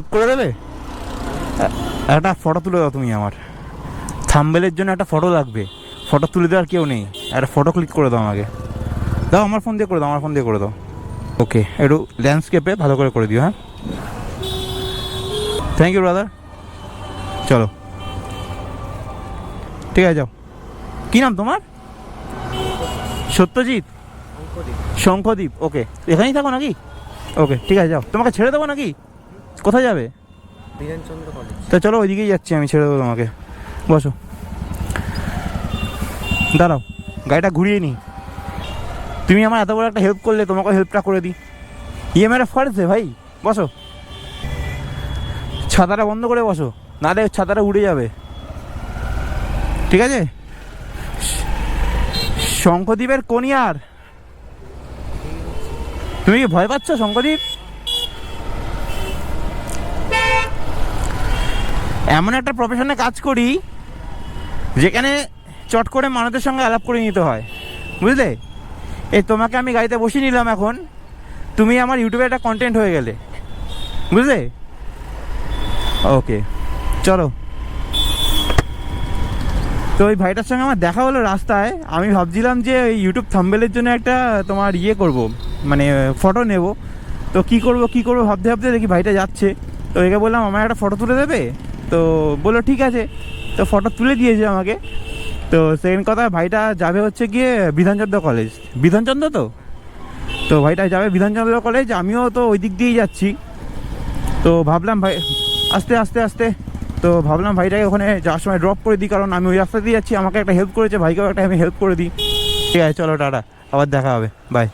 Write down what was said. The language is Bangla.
হেল্প করে দেবে? একটা ফটো তুলে দাও তুমি আমার, থাম্বনেলের জন্য একটা ফটো লাগবে, ফটো তুলে দেওয়ার কেউ নেই, একটা ফটো ক্লিক করে দাও আমাকে, দাও আমার ফোন দিয়ে করে দাও, আমার ফোন দিয়ে করে দাও। ওকে, একটু ল্যান্ডস্কেপে ভালো করে দিও। হ্যাঁ, থ্যাংক ইউ ব্রাদার। চলো ঠিক আছে, যাও। কী নাম তোমার? সত্যজিৎ, শঙ্খদ্বীপ। ওকে, এখানেই থাকো নাকি? ওকে ঠিক আছে, যাও, তোমাকে ছেড়ে দেবো নাকি? কোথায় যাবে? বিধানচন্দ্র কলেজ। তা চলো ওইদিকেই যাচ্ছি আমি, ছেড়ে দেবো তোমাকে, বসো। দাঁড়াও, গাড়িটা ঘুরিয়ে নিই। তুমি আমার এত বড় একটা হেল্প করলে, তোমাকে হেল্পটা করে দিই। মেরা ফর্জ ভাই, বসো। ছাতাটা বন্ধ করে বসো, নাহলে ছাতাটা উড়ে যাবে, ঠিক আছে? শঙ্খদ্বীপের কোনিয়ার, তুমি কি ভয় পাচ্ছ শঙ্খদ্বীপ? এমন একটা প্রফেশনে কাজ করি যেখানে চট করে মানুষের সঙ্গে আলাপ করে নিতে হয়, বুঝলে? এই তোমাকে আমি গাড়িতে বসিয়ে নিলাম, এখন তুমি আমার ইউটিউবে একটা কন্টেন্ট হয়ে গেলে, বুঝলে? ওকে চলো। তো ওই ভাইটার সঙ্গে আমার দেখা হলো রাস্তায়, আমি ভাবছিলাম যে ওই ইউটিউব থাম্বনেলের জন্য একটা তোমার করব, মানে ফটো নেব। তো কী করবো ভাবতে ভাবতে দেখি ভাইটা যাচ্ছে, তো একে বললাম আমার একটা ফটো তুলে দেবে, তো বললো ঠিক আছে, তো ফটো তুলে দিয়েছে আমাকে। তো সেকেন্ড কথা, ভাইটা যাবে হচ্ছে গিয়ে বিধানচন্দ্র কলেজ, বিধানচন্দ্র তো ভাইটা যাবে বিধানচন্দ্র কলেজ, আমিও তো ওই দিক দিয়েই যাচ্ছি। তো ভাবলাম ভাই আস্তে আস্তে আস্তে, তো ভাবলাম ভাইটাকে ওখানে যাওয়ার সময় ড্রপ করে দিই, কারণ আমি ওই রাস্তা দিয়ে যাচ্ছি, আমাকে একটা হেল্প করেছে, ভাইকেও একটা আমি হেল্প করে দিই। ঠিক আছে চলো, টাটা, আবার দেখা হবে, বাই।